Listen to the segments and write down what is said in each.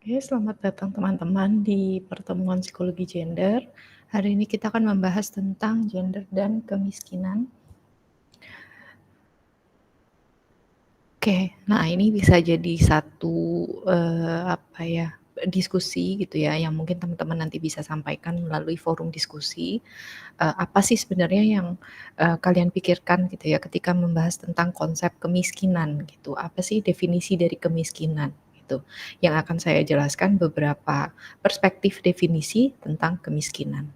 Oke, selamat datang teman-teman di pertemuan psikologi gender. Hari ini kita akan membahas tentang gender dan kemiskinan. Oke, nah ini bisa jadi satu diskusi gitu ya, yang mungkin teman-teman nanti bisa sampaikan melalui forum diskusi. Apa sih sebenarnya yang kalian pikirkan gitu ya ketika membahas tentang konsep kemiskinan gitu? Apa sih definisi dari kemiskinan gitu? Yang akan saya jelaskan beberapa perspektif definisi tentang kemiskinan.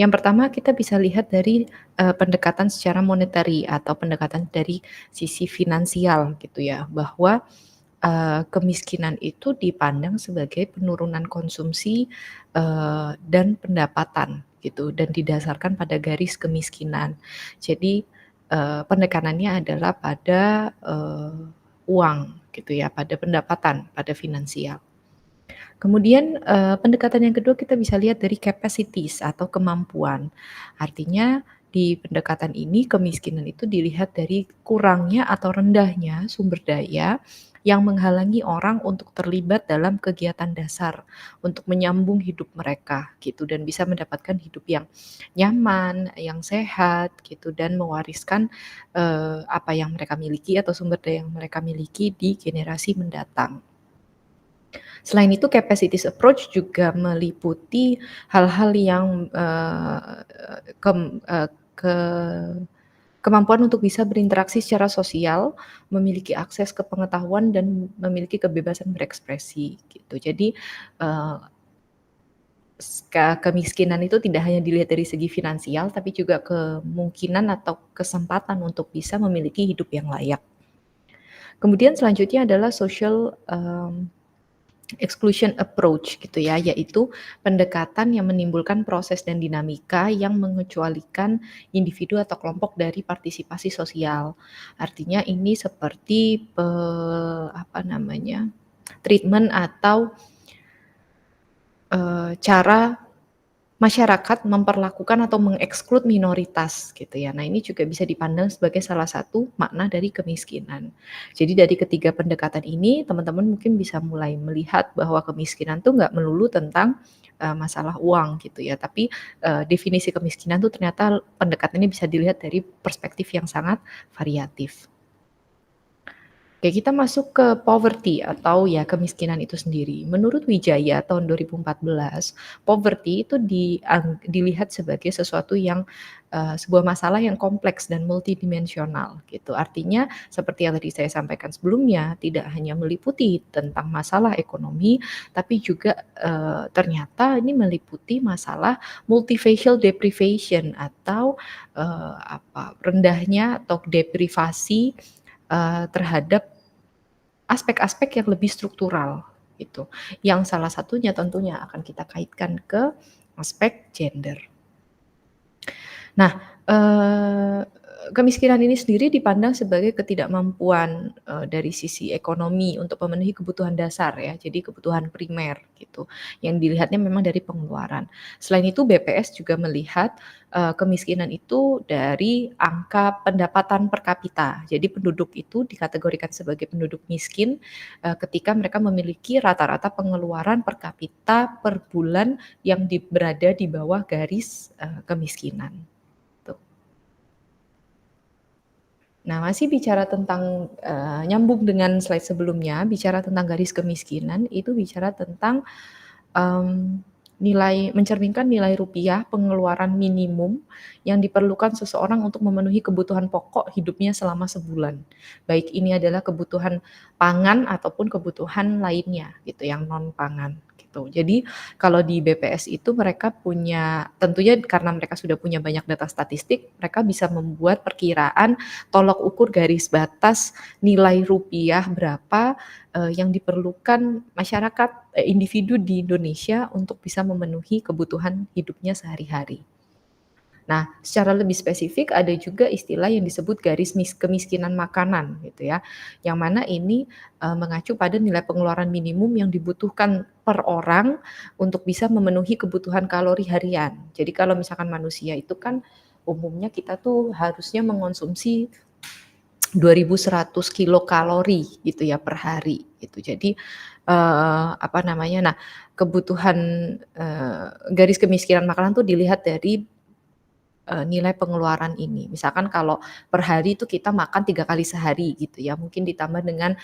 Yang pertama kita bisa lihat dari pendekatan secara monetary atau pendekatan dari sisi finansial gitu ya, bahwa kemiskinan itu dipandang sebagai penurunan konsumsi dan pendapatan gitu, dan didasarkan pada garis kemiskinan. Jadi penekanannya adalah pada uang gitu ya, pada pendapatan, pada finansial. Kemudian pendekatan yang kedua kita bisa lihat dari capacities atau kemampuan. Artinya di pendekatan ini kemiskinan itu dilihat dari kurangnya atau rendahnya sumber daya yang menghalangi orang untuk terlibat dalam kegiatan dasar untuk menyambung hidup mereka gitu, dan bisa mendapatkan hidup yang nyaman, yang sehat gitu, dan mewariskan apa yang mereka miliki atau sumber daya yang mereka miliki di generasi mendatang. Selain itu capacities approach juga meliputi hal-hal yang kem ke kemampuan untuk bisa berinteraksi secara sosial, memiliki akses ke pengetahuan dan memiliki kebebasan berekspresi gitu. Jadi, eee, kemiskinan itu tidak hanya dilihat dari segi finansial, tapi juga kemungkinan atau kesempatan untuk bisa memiliki hidup yang layak. Kemudian selanjutnya adalah social, exclusion approach gitu ya, yaitu pendekatan yang menimbulkan proses dan dinamika yang mengecualikan individu atau kelompok dari partisipasi sosial. Artinya ini seperti treatment atau cara masyarakat memperlakukan atau mengeksklud minoritas gitu ya. Nah, ini juga bisa dipandang sebagai salah satu makna dari kemiskinan. Jadi dari ketiga pendekatan ini, teman-teman mungkin bisa mulai melihat bahwa kemiskinan tuh nggak melulu tentang masalah uang gitu ya, tapi definisi kemiskinan tuh ternyata pendekatannya bisa dilihat dari perspektif yang sangat variatif. Oke, kita masuk ke poverty atau ya kemiskinan itu sendiri. Menurut Wijaya tahun 2014, poverty itu dilihat sebagai sesuatu yang sebuah masalah yang kompleks dan multidimensional gitu. Artinya seperti yang tadi saya sampaikan sebelumnya, tidak hanya meliputi tentang masalah ekonomi, tapi juga ternyata ini meliputi masalah multifacial deprivation atau rendahnya atau deprivasi terhadap aspek-aspek yang lebih struktural gitu, yang salah satunya tentunya akan kita kaitkan ke aspek gender. Nah, kemiskinan ini sendiri dipandang sebagai ketidakmampuan, dari sisi ekonomi untuk memenuhi kebutuhan dasar ya, jadi kebutuhan primer gitu, yang dilihatnya memang dari pengeluaran. Selain itu BPS juga melihat, kemiskinan itu dari angka pendapatan per kapita. Jadi penduduk itu dikategorikan sebagai penduduk miskin, ketika mereka memiliki rata-rata pengeluaran per kapita per bulan yang berada di bawah garis, kemiskinan. Nah, masih bicara tentang, nyambung dengan slide sebelumnya, bicara tentang garis kemiskinan, itu bicara tentang, mencerminkan nilai rupiah pengeluaran minimum yang diperlukan seseorang untuk memenuhi kebutuhan pokok hidupnya selama sebulan. Baik ini adalah kebutuhan pangan ataupun kebutuhan lainnya gitu, yang non pangan gitu. Jadi kalau di BPS itu mereka punya tentunya karena mereka sudah punya banyak data statistik, mereka bisa membuat perkiraan tolok ukur garis batas nilai rupiah berapa, yang diperlukan masyarakat, individu di Indonesia untuk bisa memenuhi kebutuhan hidupnya sehari-hari. Nah, secara lebih spesifik ada juga istilah yang disebut garis kemiskinan makanan gitu ya, yang mana ini, mengacu pada nilai pengeluaran minimum yang dibutuhkan per orang untuk bisa memenuhi kebutuhan kalori harian. Jadi kalau misalkan manusia itu kan umumnya kita tuh harusnya mengonsumsi 2.100 kilokalori gitu ya per hari gitu. Jadi Apa namanya, nah kebutuhan, garis kemiskinan makanan tuh dilihat dari nilai pengeluaran ini. Misalkan kalau per hari itu kita makan 3 kali sehari gitu ya, mungkin ditambah dengan,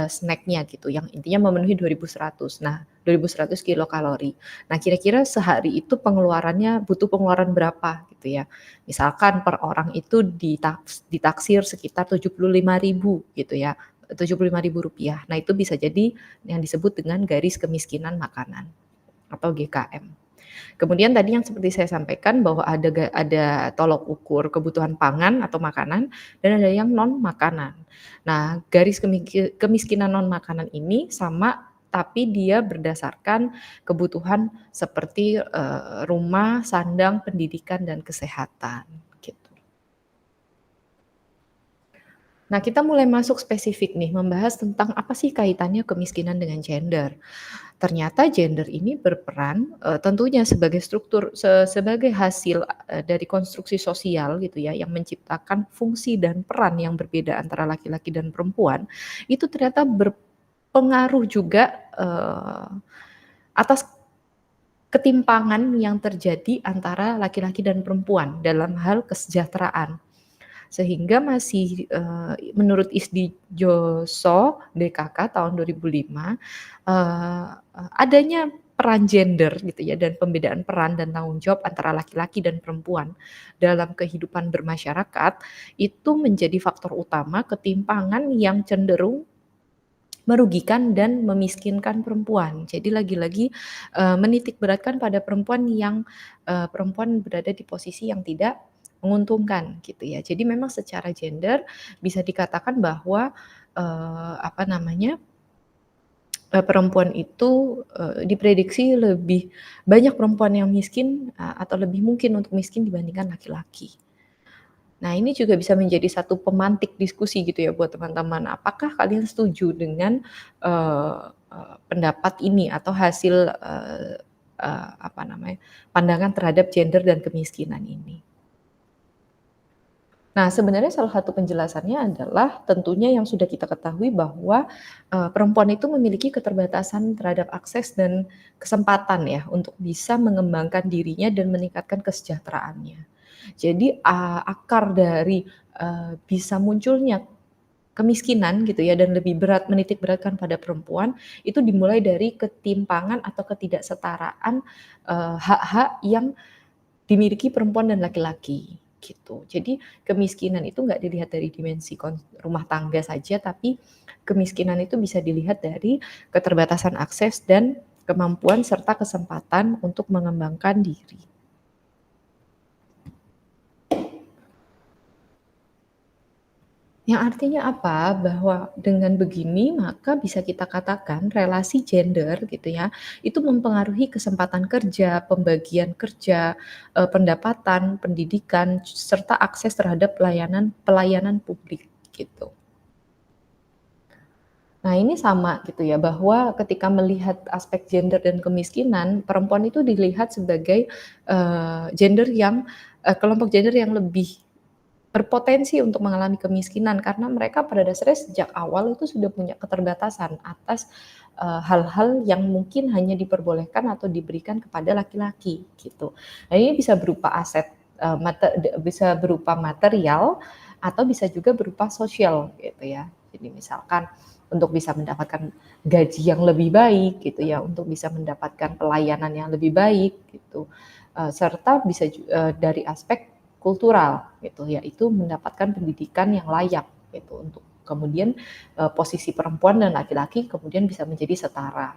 snack-nya gitu yang intinya memenuhi 2.100. Nah, 2.100 kilokalori. Nah, kira-kira sehari itu pengeluarannya butuh pengeluaran berapa gitu ya. Misalkan per orang itu ditaksir sekitar 75.000 gitu ya, Rp75.000. Nah, itu bisa jadi yang disebut dengan garis kemiskinan makanan atau GKM. Kemudian tadi yang seperti saya sampaikan bahwa ada tolok ukur kebutuhan pangan atau makanan dan ada yang non makanan. Nah, garis kemiskinan non makanan ini sama tapi dia berdasarkan kebutuhan seperti, rumah, sandang, pendidikan, dan kesehatan, gitu. Nah, kita mulai masuk spesifik nih, membahas tentang apa sih kaitannya kemiskinan dengan gender. Ternyata gender ini berperan, tentunya sebagai sebagai hasil, dari konstruksi sosial gitu ya, yang menciptakan fungsi dan peran yang berbeda antara laki-laki dan perempuan, itu ternyata berpengaruh juga, atas ketimpangan yang terjadi antara laki-laki dan perempuan dalam hal kesejahteraan. Sehingga masih, menurut Isdijjoso DKK tahun 2005, adanya peran gender gitu ya dan pembedaan peran dan tanggung jawab antara laki-laki dan perempuan dalam kehidupan bermasyarakat, itu menjadi faktor utama ketimpangan yang cenderung merugikan dan memiskinkan perempuan. Jadi lagi-lagi, menitik beratkan pada perempuan yang, perempuan berada di posisi yang tidak menguntungkan gitu ya. Jadi memang secara gender bisa dikatakan bahwa, apa namanya, perempuan itu, diprediksi lebih banyak perempuan yang miskin, atau lebih mungkin untuk miskin dibandingkan laki-laki. Nah, ini juga bisa menjadi satu pemantik diskusi gitu ya buat teman-teman. Apakah kalian setuju dengan, eee eee, pendapat ini atau hasil, apa namanya, pandangan terhadap gender dan kemiskinan ini? Nah, sebenarnya salah satu penjelasannya adalah tentunya yang sudah kita ketahui bahwa, perempuan itu memiliki keterbatasan terhadap akses dan kesempatan ya untuk bisa mengembangkan dirinya dan meningkatkan kesejahteraannya. Jadi, akar dari, bisa munculnya kemiskinan gitu ya dan lebih berat menitik beratkan pada perempuan, itu dimulai dari ketimpangan atau ketidaksetaraan, hak-hak yang dimiliki perempuan dan laki-laki, gitu. Jadi kemiskinan itu nggak dilihat dari dimensi rumah tangga saja, tapi kemiskinan itu bisa dilihat dari keterbatasan akses dan kemampuan serta kesempatan untuk mengembangkan diri. Yang artinya apa? Bahwa dengan begini maka bisa kita katakan relasi gender gitu ya, itu mempengaruhi kesempatan kerja, pembagian kerja, pendapatan, pendidikan, serta akses terhadap pelayanan pelayanan publik gitu. Nah, ini sama gitu ya, bahwa ketika melihat aspek gender dan kemiskinan, perempuan itu dilihat sebagai, gender yang kelompok gender yang lebih berpotensi untuk mengalami kemiskinan karena mereka pada dasarnya sejak awal itu sudah punya keterbatasan atas, hal-hal yang mungkin hanya diperbolehkan atau diberikan kepada laki-laki gitu. Nah, ini bisa berupa aset, bisa berupa material atau bisa juga berupa sosial gitu ya. Jadi misalkan untuk bisa mendapatkan gaji yang lebih baik gitu ya, untuk bisa mendapatkan pelayanan yang lebih baik gitu, serta bisa dari aspek kultural gitu, yaitu mendapatkan pendidikan yang layak gitu untuk kemudian, posisi perempuan dan laki-laki kemudian bisa menjadi setara.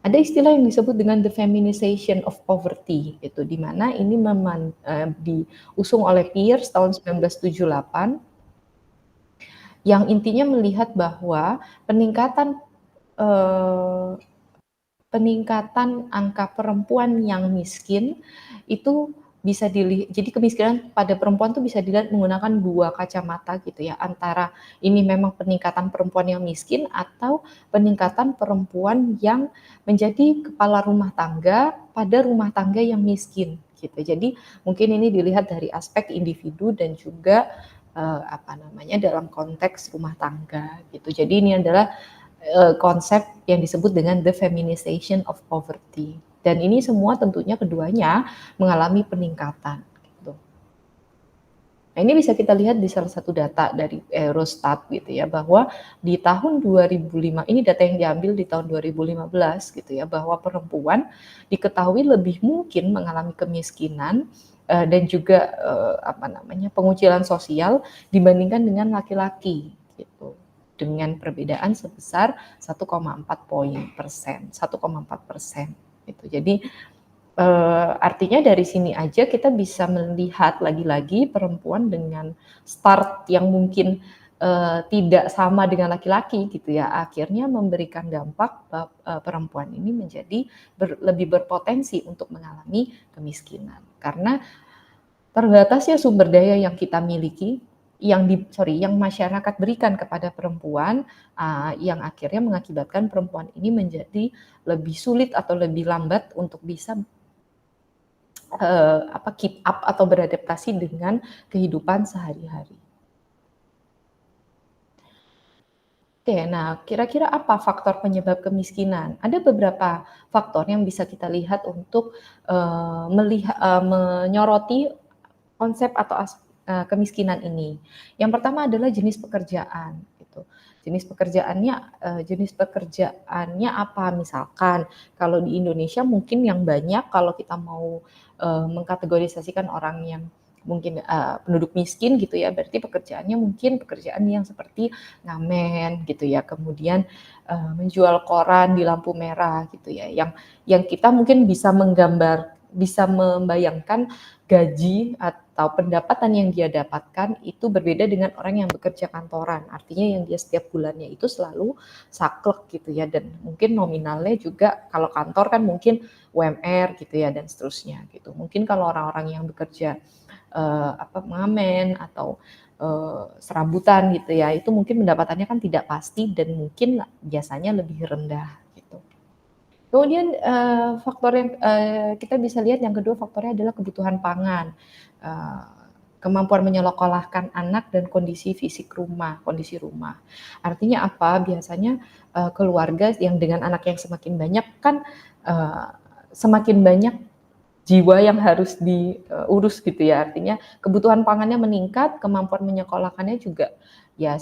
Ada istilah yang disebut dengan the feminization of poverty gitu, di mana ini diusung oleh Pierce tahun 1978 yang intinya melihat bahwa peningkatan, eee, peningkatan angka perempuan yang miskin itu bisa jadi kemiskinan pada perempuan tuh bisa dilihat menggunakan 2 kacamata gitu ya, antara ini memang peningkatan perempuan yang miskin atau peningkatan perempuan yang menjadi kepala rumah tangga pada rumah tangga yang miskin gitu. Jadi mungkin ini dilihat dari aspek individu dan juga, apa namanya, dalam konteks rumah tangga gitu. Jadi ini adalah konsep yang disebut dengan the feminization of poverty. Dan ini semua tentunya keduanya mengalami peningkatan. Gitu. Nah, ini bisa kita lihat di salah satu data dari Eurostat gitu ya, bahwa di tahun 2005, ini data yang diambil di tahun 2015 gitu ya, bahwa perempuan diketahui lebih mungkin mengalami kemiskinan dan juga pengucilan sosial dibandingkan dengan laki-laki gitu. Dengan perbedaan sebesar 1,4%. Gitu. Jadi artinya dari sini aja kita bisa melihat lagi-lagi perempuan dengan start yang mungkin tidak sama dengan laki-laki gitu ya, akhirnya memberikan dampak perempuan ini menjadi lebih berpotensi untuk mengalami kemiskinan. Karena terbatasnya sumber daya yang kita miliki, yang masyarakat berikan kepada perempuan, yang akhirnya mengakibatkan perempuan ini menjadi lebih sulit atau lebih lambat untuk bisa keep up atau beradaptasi dengan kehidupan sehari-hari. Oke, nah kira-kira apa faktor penyebab kemiskinan? Ada beberapa faktor yang bisa kita lihat untuk menyoroti konsep atau kemiskinan ini. Yang pertama adalah jenis pekerjaan gitu. Jenis pekerjaannya apa? Misalkan kalau di Indonesia mungkin yang banyak kalau kita mau mengkategorisasikan orang yang mungkin penduduk miskin gitu ya, berarti pekerjaannya mungkin pekerjaan yang seperti ngamen gitu ya, kemudian menjual koran di lampu merah gitu ya, yang kita mungkin bisa membayangkan gaji atau pendapatan yang dia dapatkan itu berbeda dengan orang yang bekerja kantoran. Artinya yang dia setiap bulannya itu selalu saklek gitu ya, dan mungkin nominalnya juga kalau kantor kan mungkin UMR gitu ya dan seterusnya gitu. Mungkin kalau orang-orang yang bekerja pengamen atau serabutan gitu ya, itu mungkin pendapatannya kan tidak pasti dan mungkin biasanya lebih rendah gitu. Kemudian faktor yang kita bisa lihat yang kedua faktornya adalah kebutuhan pangan, kemampuan menyekolahkan anak dan kondisi kondisi rumah. Artinya apa? Biasanya keluarga yang dengan anak yang semakin banyak kan semakin banyak jiwa yang harus diurus gitu ya. Artinya kebutuhan pangannya meningkat, kemampuan menyekolahkannya juga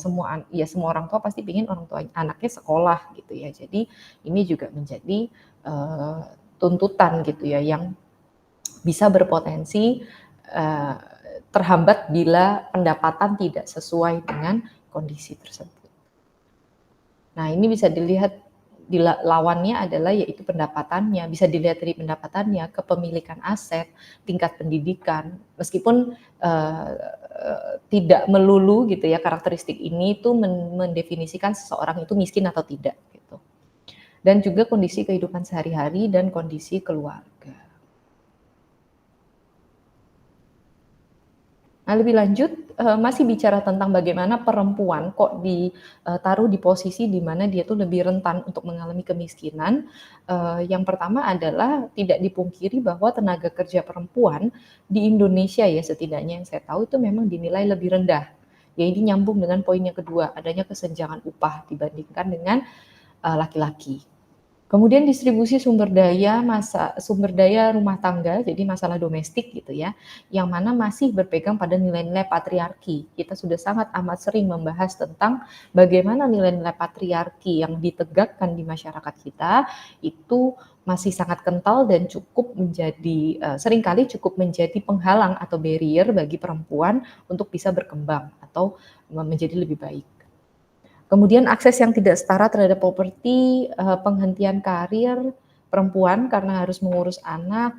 semua orang tua pasti ingin orang tua anaknya sekolah gitu ya. Jadi ini juga menjadi tuntutan gitu ya yang bisa berpotensi terhambat bila pendapatan tidak sesuai dengan kondisi tersebut. Nah, ini bisa dilihat lawannya adalah yaitu pendapatannya, bisa dilihat dari pendapatannya, kepemilikan aset, tingkat pendidikan, meskipun tidak melulu gitu ya, karakteristik ini tuh mendefinisikan seseorang itu miskin atau tidak gitu. Dan juga kondisi kehidupan sehari-hari dan kondisi keluarga. Nah, lebih lanjut masih bicara tentang bagaimana perempuan kok ditaruh di posisi di mana dia tuh lebih rentan untuk mengalami kemiskinan. Yang pertama adalah tidak dipungkiri bahwa tenaga kerja perempuan di Indonesia ya setidaknya yang saya tahu itu memang dinilai lebih rendah. Ya ini nyambung dengan poin yang kedua, adanya kesenjangan upah dibandingkan dengan laki-laki. Kemudian distribusi sumber daya rumah tangga, jadi masalah domestik gitu ya, yang mana masih berpegang pada nilai-nilai patriarki. Kita sudah sangat amat sering membahas tentang bagaimana nilai-nilai patriarki yang ditegakkan di masyarakat kita itu masih sangat kental dan seringkali cukup menjadi penghalang atau barrier bagi perempuan untuk bisa berkembang atau menjadi lebih baik. Kemudian akses yang tidak setara terhadap properti, penghentian karir perempuan karena harus mengurus anak,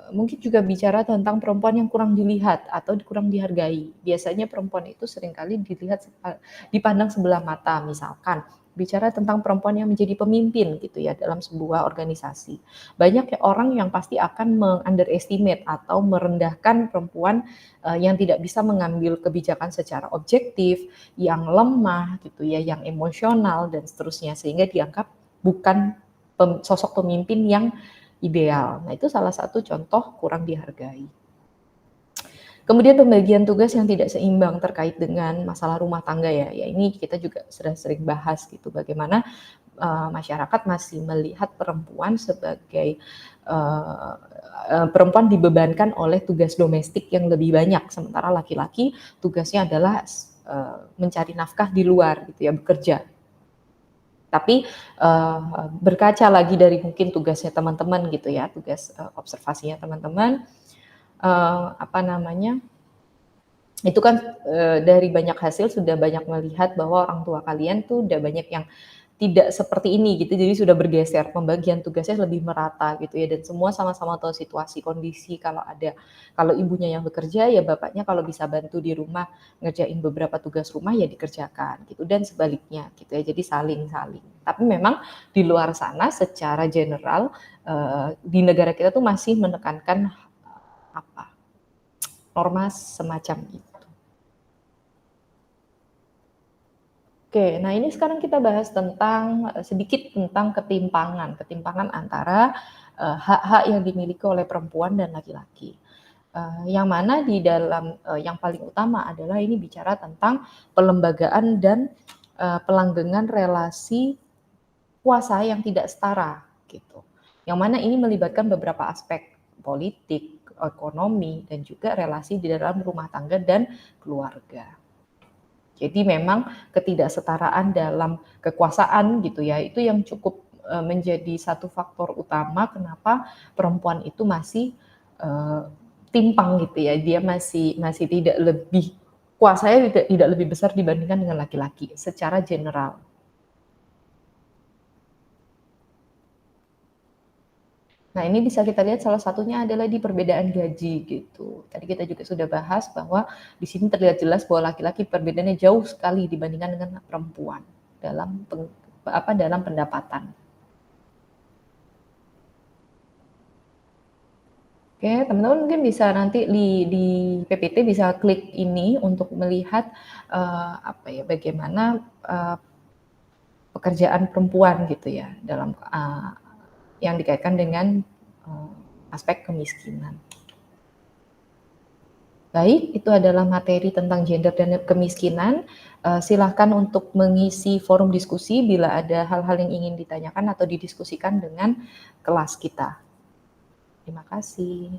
mungkin juga bicara tentang perempuan yang kurang dilihat atau kurang dihargai. Biasanya perempuan itu seringkali dipandang sebelah mata, misalkan bicara tentang perempuan yang menjadi pemimpin gitu ya dalam sebuah organisasi. Banyak orang yang pasti akan underestimate atau merendahkan perempuan yang tidak bisa mengambil kebijakan secara objektif, yang lemah gitu ya, yang emosional dan seterusnya sehingga dianggap bukan sosok pemimpin yang ideal. Nah, itu salah satu contoh kurang dihargai. Kemudian pembagian tugas yang tidak seimbang terkait dengan masalah rumah tangga ya, ya ini kita juga sudah sering bahas gitu, bagaimana masyarakat masih melihat perempuan sebagai perempuan dibebankan oleh tugas domestik yang lebih banyak, sementara laki-laki tugasnya adalah mencari nafkah di luar gitu ya, bekerja. Tapi berkaca lagi dari mungkin tugasnya teman-teman gitu ya, tugas observasinya teman-teman, apa namanya, itu kan dari banyak hasil sudah banyak melihat bahwa orang tua kalian tuh udah banyak yang tidak seperti ini gitu, jadi sudah bergeser, pembagian tugasnya lebih merata gitu ya, dan semua sama-sama tahu situasi, kondisi, kalau ibunya yang bekerja, ya bapaknya kalau bisa bantu di rumah ngerjain beberapa tugas rumah, ya dikerjakan gitu, dan sebaliknya gitu ya, jadi saling-saling. Tapi memang di luar sana secara general, di negara kita tuh masih menekankan, apa, norma semacam itu. Oke, nah ini sekarang kita bahas tentang sedikit tentang ketimpangan antara hak-hak yang dimiliki oleh perempuan dan laki-laki. Yang mana di dalam yang paling utama adalah ini bicara tentang pelembagaan dan pelanggengan relasi kuasa yang tidak setara gitu. Yang mana ini melibatkan beberapa aspek politik, ekonomi, dan juga relasi di dalam rumah tangga dan keluarga. Jadi memang ketidaksetaraan dalam kekuasaan gitu ya, itu yang cukup menjadi satu faktor utama kenapa perempuan itu masih timpang gitu ya, dia masih masih tidak lebih kuasanya tidak lebih besar dibandingkan dengan laki-laki secara general. Nah, ini bisa kita lihat salah satunya adalah di perbedaan gaji gitu. Tadi kita juga sudah bahas bahwa di sini terlihat jelas bahwa laki-laki perbedaannya jauh sekali dibandingkan dengan perempuan dalam dalam pendapatan. Oke, teman-teman mungkin bisa nanti di PPT bisa klik ini untuk melihat apa ya, bagaimana pekerjaan perempuan gitu ya dalam yang dikaitkan dengan aspek kemiskinan. Baik, itu adalah materi tentang gender dan kemiskinan. Silahkan untuk mengisi forum diskusi bila ada hal-hal yang ingin ditanyakan atau didiskusikan dengan kelas kita. Terima kasih.